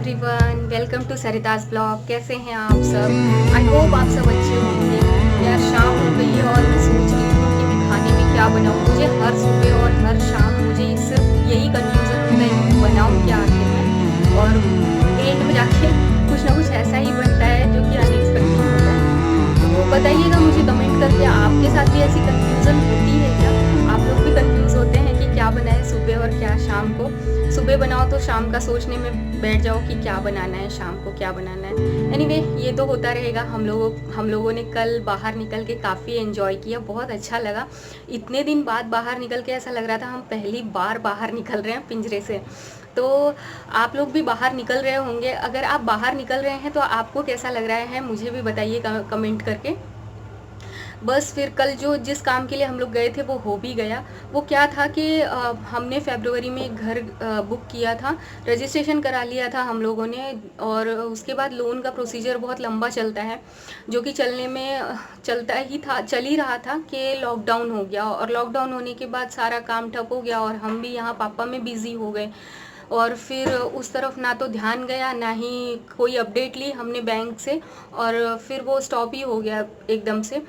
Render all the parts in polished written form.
Everyone, welcome to Sarita's blog. कैसे हैं आप सब? आई होप आप सब अच्छे होंगे। यार शाम हो गई है और मैं सोच रही हूँ कि मैं खाने में क्या बनाऊँ। मुझे हर सुबह और हर शाम मुझे सिर्फ यही कन्फ्यूज़न होता है कि बनाऊँ क्या आखिर में, और एंड में जाके कुछ ना कुछ ऐसा ही बनता है जो कि अनएक्सपेक्टेड होता है। तो बताइएगा मुझे कमेंट करके, आपके साथ भी ऐसी कन्फ्यूज़न होती है क्या? आप लोग भी कन्फ्यूज़ होते हैं कि क्या बनाएं सुबह और क्या शाम को? सुबह बनाओ तो शाम का सोचने में बैठ जाओ कि क्या बनाना है, शाम को क्या बनाना है। एनीवे, ये तो होता रहेगा। हम लोगों ने कल बाहर निकल के काफ़ी एंजॉय किया, बहुत अच्छा लगा। इतने दिन बाद बाहर निकल के ऐसा लग रहा था हम पहली बार बाहर निकल रहे हैं पिंजरे से। तो आप लोग भी बाहर निकल रहे होंगे। अगर आप बाहर निकल रहे हैं तो आपको कैसा लग रहा है मुझे भी बताइए कमेंट करके। बस फिर कल जो जिस काम के लिए हम लोग गए थे वो हो भी गया। वो क्या था कि हमने फरवरी में घर बुक किया था, रजिस्ट्रेशन करा लिया था हम लोगों ने। और उसके बाद लोन का प्रोसीजर बहुत लंबा चलता है, जो कि चल ही रहा था कि लॉकडाउन हो गया। और लॉकडाउन होने के बाद सारा काम ठप हो गया और हम भी यहाँ पापा में बिज़ी हो गए। और फिर उस तरफ ना तो ध्यान गया, ना ही कोई अपडेट ली हमने बैंक से, और फिर वो स्टॉप ही हो गया एकदम से।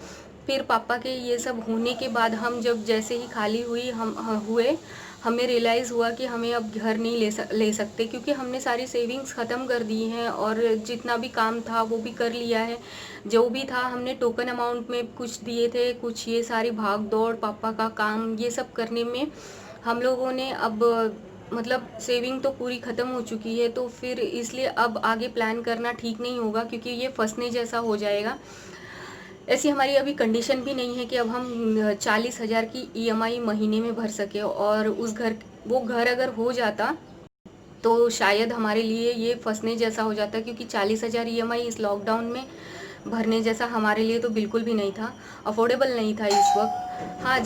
फिर पापा के ये सब होने के बाद हम जब जैसे ही खाली हुए, हमें रियलाइज़ हुआ कि हमें अब घर नहीं ले सकते, क्योंकि हमने सारी सेविंग्स ख़त्म कर दी हैं और जितना भी काम था वो भी कर लिया है। जो भी था हमने टोकन अमाउंट में कुछ दिए थे, कुछ ये सारी भाग दौड़ पापा का काम ये सब करने में हम लोगों ने अब मतलब सेविंग तो पूरी ख़त्म हो चुकी है। तो फिर इसलिए अब आगे प्लान करना ठीक नहीं होगा, क्योंकि ये फंसने जैसा हो जाएगा। ऐसी हमारी अभी कंडीशन भी नहीं है कि अब हम 40,000 की ईएमआई महीने में भर सके। और वो घर अगर हो जाता तो शायद हमारे लिए ये फंसने जैसा हो जाता, क्योंकि 40,000 ईएमआई इस लॉकडाउन में भरने जैसा हमारे लिए तो बिल्कुल भी नहीं था, अफोर्डेबल नहीं था इस वक्त। हाँ,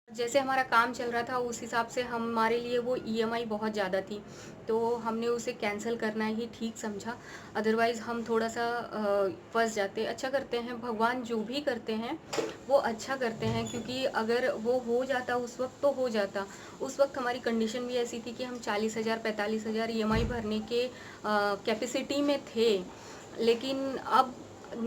जैसे हमारा काम चल रहा था उस हिसाब से हमारे लिए वो ईएमआई बहुत ज़्यादा थी, तो हमने उसे कैंसिल करना ही ठीक समझा। अदरवाइज़ हम थोड़ा सा फंस जाते। अच्छा करते हैं, भगवान जो भी करते हैं वो अच्छा करते हैं, क्योंकि अगर वो हो जाता उस वक्त तो हो जाता। उस वक्त हमारी कंडीशन भी ऐसी थी कि हम 40,000 45,000 ईएमआई भरने के कैपेसिटी में थे। लेकिन अब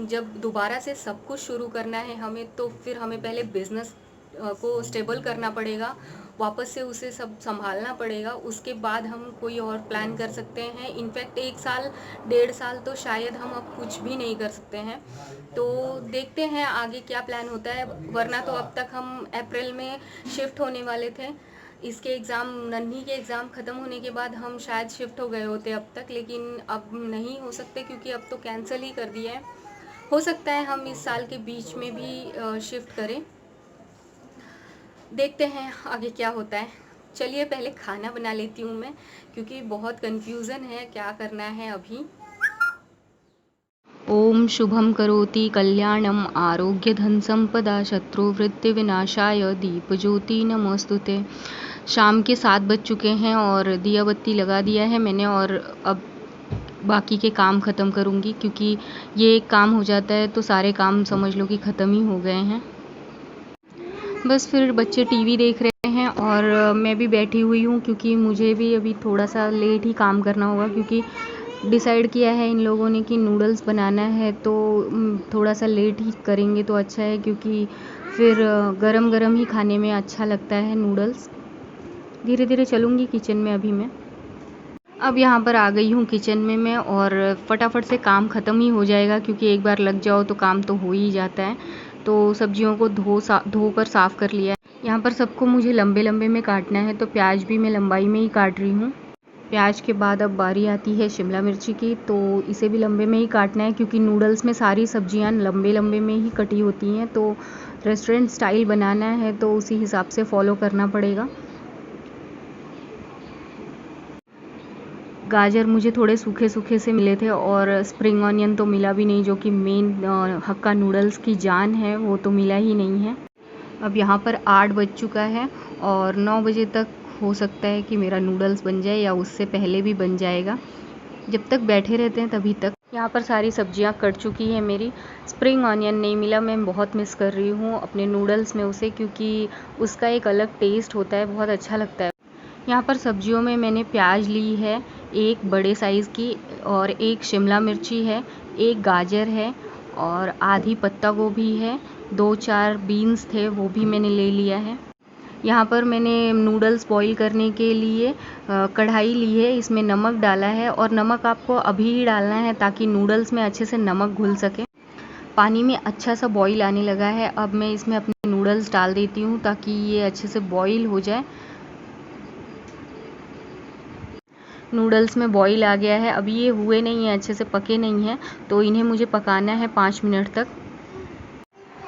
जब दोबारा से सब कुछ शुरू करना है हमें, तो फिर हमें पहले बिज़नेस को स्टेबल करना पड़ेगा, वापस से उसे सब संभालना पड़ेगा। उसके बाद हम कोई और प्लान कर सकते हैं। इनफैक्ट 1 साल 1.5 साल तो शायद हम अब कुछ भी नहीं कर सकते हैं। तो देखते हैं आगे क्या प्लान होता है। वरना तो अब तक हम अप्रैल में शिफ्ट होने वाले थे। इसके एग्ज़ाम, नन्ही के एग्ज़ाम ख़त्म होने के बाद हम शायद शिफ्ट हो गए होते अब तक, लेकिन अब नहीं हो सकते क्योंकि अब तो कैंसिल ही कर दिया है। हो सकता है हम इस साल के बीच में भी शिफ्ट करें। देखते हैं आगे क्या होता है। चलिए पहले खाना बना लेती हूँ मैं, क्योंकि बहुत कन्फ्यूज़न है क्या करना है अभी। ओम शुभम करोति कल्याणम आरोग्य धन संपदा शत्रुवृत्ति विनाशाय दीपज्योति नमोस्तुते। शाम के 7 बज चुके हैं और दिया बत्ती लगा दिया है मैंने, और अब बाकी के काम ख़त्म करूँगी, क्योंकि ये एक काम हो जाता है तो सारे काम समझ लो कि ख़त्म ही हो गए हैं। बस फिर बच्चे टीवी देख रहे हैं और मैं भी बैठी हुई हूँ, क्योंकि मुझे भी अभी थोड़ा सा लेट ही काम करना होगा, क्योंकि डिसाइड किया है इन लोगों ने कि नूडल्स बनाना है। तो थोड़ा सा लेट ही करेंगे तो अच्छा है, क्योंकि फिर गरम गरम ही खाने में अच्छा लगता है नूडल्स। धीरे धीरे चलूँगी किचन में अभी मैं। अब यहाँ पर आ गई हूँ किचन में मैं, और फटाफट से काम ख़त्म ही हो जाएगा, क्योंकि एक बार लग जाओ तो काम तो हो ही जाता है। तो सब्जियों को धोकर साफ़ कर लिया है। यहाँ पर सबको मुझे लंबे लंबे में काटना है, तो प्याज भी मैं लंबाई में ही काट रही हूँ। प्याज के बाद अब बारी आती है शिमला मिर्ची की, तो इसे भी लंबे में ही काटना है, क्योंकि नूडल्स में सारी सब्जियां लंबे लंबे में ही कटी होती हैं। तो रेस्टोरेंट स्टाइल बनाना है तो उसी हिसाब से फॉलो करना पड़ेगा। गाजर मुझे थोड़े सूखे सूखे से मिले थे, और स्प्रिंग ऑनियन तो मिला भी नहीं, जो कि मेन हक्का नूडल्स की जान है, वो तो मिला ही नहीं है। अब यहाँ पर 8 बज चुका है और 9 बजे तक हो सकता है कि मेरा नूडल्स बन जाए, या उससे पहले भी बन जाएगा। जब तक बैठे रहते हैं तभी तक। यहाँ पर सारी सब्जियाँ कट चुकी है मेरी। स्प्रिंग ऑनियन नहीं मिला, मैं बहुत मिस कर रही हूँ अपने नूडल्स में उसे, क्योंकि उसका एक अलग टेस्ट होता है, बहुत अच्छा लगता है। यहाँ पर सब्जियों में मैंने प्याज ली है एक बड़े साइज़ की और एक शिमला मिर्ची है, एक गाजर है और आधी पत्ता गोभी है, 2-4 बीन्स थे वो भी मैंने ले लिया है। यहाँ पर मैंने नूडल्स बॉईल करने के लिए कढ़ाई ली है, इसमें नमक डाला है और नमक आपको अभी ही डालना है ताकि नूडल्स में अच्छे से नमक घुल सके। पानी में अच्छा सा बॉईल आने लगा है। अब मैं इसमें अपने नूडल्स डाल देती हूँ ताकि ये अच्छे से बॉईल हो जाए। नूडल्स में बॉईल आ गया है। अभी ये हुए नहीं हैं, अच्छे से पके नहीं हैं, तो इन्हें मुझे पकाना है 5 मिनट तक।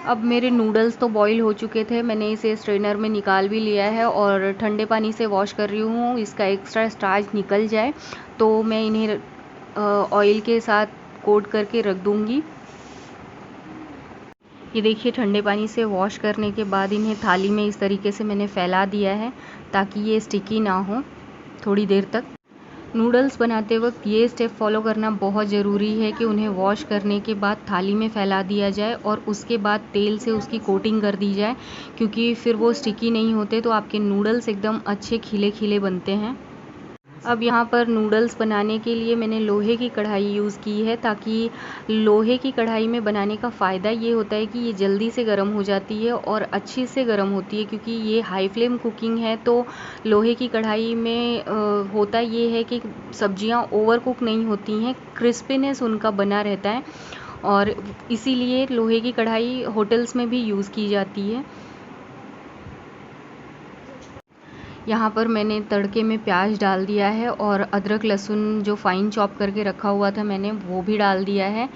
अब मेरे नूडल्स तो बॉईल हो चुके थे, मैंने इसे स्ट्रेनर में निकाल भी लिया है और ठंडे पानी से वॉश कर रही हूँ, इसका एक्स्ट्रा स्टार्च निकल जाए। तो मैं इन्हें ऑयल के साथ कोट करके रख दूँगी। ये देखिए ठंडे पानी से वॉश करने के बाद इन्हें थाली में इस तरीके से मैंने फैला दिया है ताकि ये स्टिकी ना हो थोड़ी देर तक। नूडल्स बनाते वक्त ये स्टेप फॉलो करना बहुत ज़रूरी है कि उन्हें वॉश करने के बाद थाली में फैला दिया जाए और उसके बाद तेल से उसकी कोटिंग कर दी जाए, क्योंकि फिर वो स्टिकी नहीं होते तो आपके नूडल्स एकदम अच्छे खिले खिले बनते हैं। अब यहाँ पर नूडल्स बनाने के लिए मैंने लोहे की कढ़ाई यूज़ की है, ताकि लोहे की कढ़ाई में बनाने का फ़ायदा ये होता है कि ये जल्दी से गर्म हो जाती है और अच्छे से गर्म होती है, क्योंकि ये हाई फ्लेम कुकिंग है। तो लोहे की कढ़ाई में होता ये है कि सब्जियाँ ओवर कुक नहीं होती हैं, क्रिस्पीनेस उनका बना रहता है और इसीलिए लोहे की कढ़ाई होटल्स में भी यूज़ की जाती है। यहाँ पर मैंने तड़के में प्याज डाल दिया है और अदरक लहसुन जो फ़ाइन चॉप करके रखा हुआ था मैंने वो भी डाल दिया है।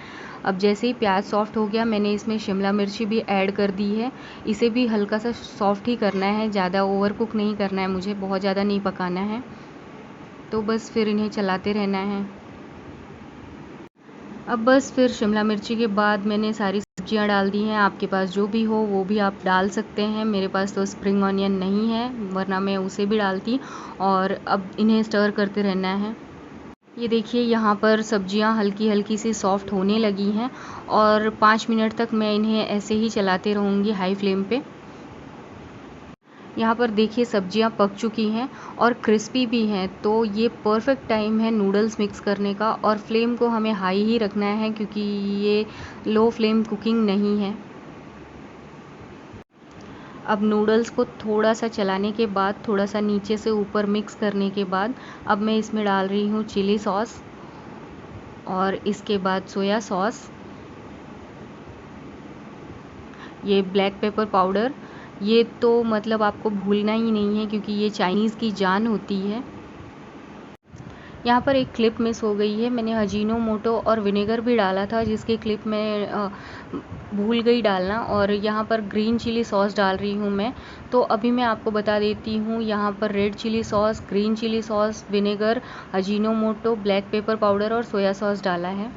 अब जैसे ही प्याज सॉफ्ट हो गया मैंने इसमें शिमला मिर्ची भी ऐड कर दी है। इसे भी हल्का सा सॉफ्ट ही करना है, ज़्यादा ओवर कुक नहीं करना है मुझे, बहुत ज़्यादा नहीं पकाना है। तो बस फिर इन्हें चलाते रहना है। अब बस फिर शिमला मिर्ची के बाद मैंने सारी सब्जियां डाल दी हैं। आपके पास जो भी हो वो भी आप डाल सकते हैं। मेरे पास तो स्प्रिंग ऑनियन नहीं है, वरना मैं उसे भी डालती। और अब इन्हें स्टर करते रहना है। ये देखिए यहाँ पर सब्जियां हल्की हल्की सी सॉफ्ट होने लगी हैं और 5 मिनट तक मैं इन्हें ऐसे ही चलाते रहूँगी हाई फ्लेम पे। यहाँ पर देखिए सब्जियाँ पक चुकी हैं और क्रिस्पी भी हैं, तो ये परफेक्ट टाइम है नूडल्स मिक्स करने का। और फ्लेम को हमें हाई ही रखना है, क्योंकि ये लो फ्लेम कुकिंग नहीं है। अब नूडल्स को थोड़ा सा चलाने के बाद, थोड़ा सा नीचे से ऊपर मिक्स करने के बाद, अब मैं इसमें डाल रही हूँ चिली सॉस और इसके बाद सोया सॉस, ये ब्लैक पेपर पाउडर। ये तो मतलब आपको भूलना ही नहीं है, क्योंकि ये चाइनीज़ की जान होती है। यहाँ पर एक क्लिप मिस हो गई है, मैंने अजीनोमोटो और विनेगर भी डाला था, जिसकी क्लिप मैं भूल गई डालना। और यहाँ पर ग्रीन चिली सॉस डाल रही हूँ मैं। तो अभी मैं आपको बता देती हूँ, यहाँ पर red chilli sauce, green chilli sauce, vinegar, Ajinomoto, black pepper powder और सोया सॉस डाला है।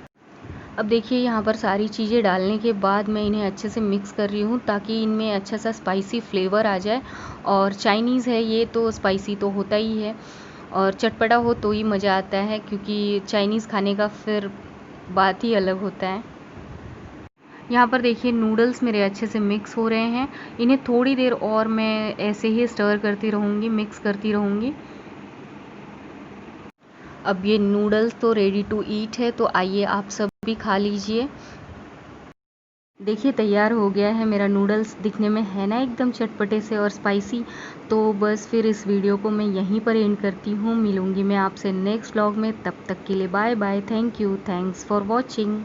अब देखिए यहाँ पर सारी चीज़ें डालने के बाद मैं इन्हें अच्छे से मिक्स कर रही हूँ, ताकि इनमें अच्छा सा स्पाइसी फ्लेवर आ जाए। और चाइनीज़ है ये, तो स्पाइसी तो होता ही है और चटपटा हो तो ही मज़ा आता है, क्योंकि चाइनीज़ खाने का फिर बात ही अलग होता है। यहाँ पर देखिए नूडल्स मेरे अच्छे से मिक्स हो रहे हैं। इन्हें थोड़ी देर और मैं ऐसे ही स्टर करती रहूँगी, मिक्स करती रहूँगी। अब ये नूडल्स तो रेडी टू ईट है, तो आइए आप सब भी खा लीजिए। देखिए तैयार हो गया है मेरा नूडल्स। दिखने में है ना एकदम चटपटे से और स्पाइसी। तो बस फिर इस वीडियो को मैं यहीं पर एंड करती हूँ। मिलूँगी मैं आपसे नेक्स्ट व्लॉग में, तब तक के लिए bye bye. Thank you, thanks for watching.